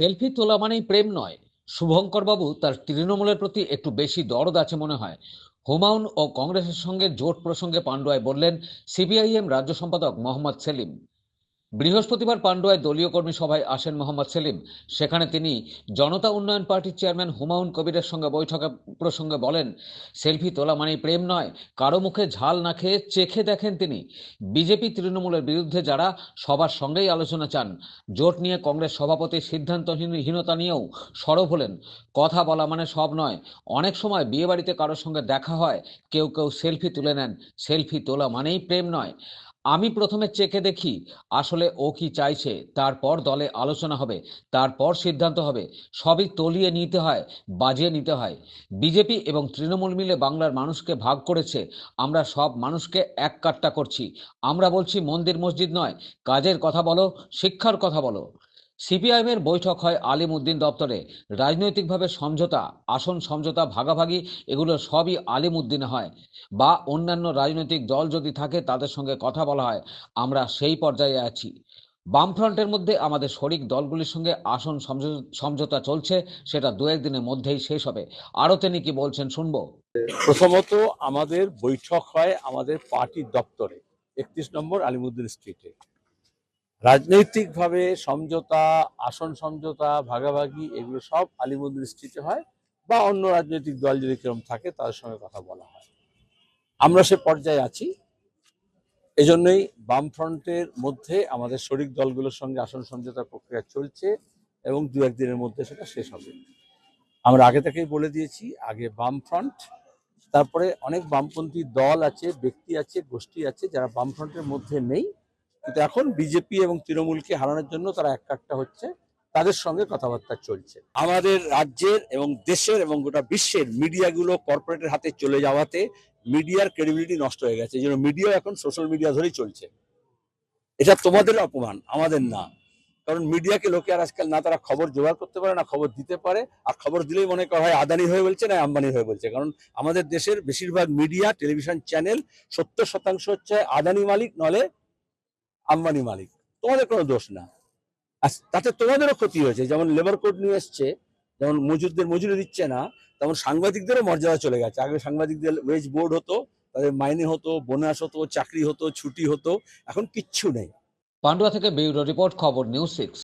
Selfie তোলা মানেই প্রেম নয়। শুভঙ্কর বাবু তার তৃণমূলের প্রতি একটু বেশি দরদ আছে মনে হয়। হুমায়ুন ও কংগ্রেসের সঙ্গে জোট প্রসঙ্গে পান্ডুয়ায় বললেন সিপিআইএম রাজ্য সম্পাদক মোহাম্মদ সেলিম। বৃহস্পতিবার পান্ডুয়ায় দলীয় কর্মী সভায় আসেন মোহাম্মদ সেলিম। সেখানে তিনি জনতা উন্নয়ন পার্টির চেয়ারম্যান হুমায়ুন কবিরের সঙ্গে বৈঠকে প্রসঙ্গে বলেন, সেলফি তোলা মানেই প্রেম নয়। কারো মুখে ঝাল না খেয়ে চেখে দেখেন তিনি। বিজেপি তৃণমূলের বিরুদ্ধে যারা সবার সঙ্গেই আলোচনা চান, জোট নিয়ে কংগ্রেস সভাপতির সিদ্ধান্তহীনতা নিয়েও সরব হলেন। কথা বলা মানে সব নয়। অনেক সময় বিয়েবাড়িতে কারোর সঙ্গে দেখা হয়, কেউ কেউ সেলফি তুলে নেন। সেলফি তোলা মানেই প্রেম নয়। আমি প্রথমে চেখে দেখি আসলে ও কি চাইছে, তারপর দলে আলোচনা হবে, তারপর সিদ্ধান্ত হবে। সবই তলিয়ে নিতে হয়, বাজিয়ে নিতে হয়। বিজেপি এবং তৃণমূল মিলে বাংলার মানুষকে ভাগ করেছে। আমরা সব মানুষকে এক কাট্টা করছি। আমরা বলছি মন্দির মসজিদ নয়, কাজের কথা বলো, শিক্ষার কথা বলো। সিপিআইএমের বৈঠক হয় আলিম উদ্দিন দপ্তরে। রাজনৈতিকভাবে সমঝোতা, আসন সমঝোতা, ভাগাভাগি, এগুলো সবই আলিম উদ্দিনে হয়, বা অন্যান্য রাজনৈতিক দল যদি থাকে তাদের সঙ্গে কথা বলা হয়। আমরা সেই পর্যায়ে আছি। বামফ্রন্টের মধ্যে আমাদের শরিক দলগুলির সঙ্গে আসন সমঝোতা চলছে। সেটা দু একদিনের মধ্যেই শেষ হবে। আরও তিনি কি বলছেন শুনবো। প্রথমত আমাদের বৈঠক হয় আমাদের পার্টি দপ্তরে 31 নম্বর আলিমুদ্দিন স্ট্রিটে। রাজনৈতিকভাবে সমঝোতা, আসন সমঝোতা, ভাগাভাগি এগুলো সব আলিমুদ্দিন স্ট্রিটে হয়, বা অন্য রাজনৈতিক দল যদি কেরম থাকে তাদের সঙ্গে কথা বলা হয়। আমরা সে পর্যায়ে আছি। এজন্যই বামফ্রন্টের মধ্যে আমাদের শরিক দলগুলোর সঙ্গে আসন সমঝোতার প্রক্রিয়া চলছে এবং দু একদিনের মধ্যে সেটা শেষ হবে। আমরা আগে থেকেই বলে দিয়েছি, আগে বামফ্রন্ট, তারপরে অনেক বামপন্থী দল আছে, ব্যক্তি আছে, গোষ্ঠী আছে যারা বামফ্রন্টের মধ্যে নেই, কিন্তু এখন বিজেপি এবং তৃণমূলকে হারানোর জন্য তারা এক কাট্টা হচ্ছে, তাদের সঙ্গে কথাবার্তা চলছে। আমাদের রাজ্যের এবং দেশের এবং গোটা বিশ্বের মিডিয়াগুলো কর্পোরেটের হাতে চলে যাওয়াতে মিডিয়ার ক্রেডিবিলিটি নষ্ট হয়ে গেছে। এই জন্য মিডিয়া এখন সোশ্যাল মিডিয়া ধরেই চলছে। এটা তোমাদের অপমান, আমাদের না। কারণ মিডিয়াকে লোকে আর আজকাল না তারা খবর জোগাড় করতে পারে, না খবর দিতে পারে। আর খবর দিলেই মনে করা হয় আদানি হয়ে বলছে না আম্বানি হয়ে বলছে। কারণ আমাদের দেশের বেশিরভাগ মিডিয়া, টেলিভিশন চ্যানেল 70% হচ্ছে আদানি মালিক, নলে আম্বানি মালিক। তোমাদের কোনো দোষ না। আর তাতে তোমাদেরও ক্ষতি হয়েছে। যেমন লেবার কোড নিয়ে এসছে, যেমন মজুরদের মজুরি দিচ্ছে না, তেমন সাংবাদিকদেরও মর্যাদা চলে গেছে। আগে সাংবাদিকদের ওয়েজ বোর্ড হতো, তাদের মাইনে হতো, বোনাস হতো, চাকরি হতো, ছুটি হতো। এখন কিচ্ছু নেই। পান্ডুয়া থেকে ব্যুরো রিপোর্ট, খবর নিউজ 6।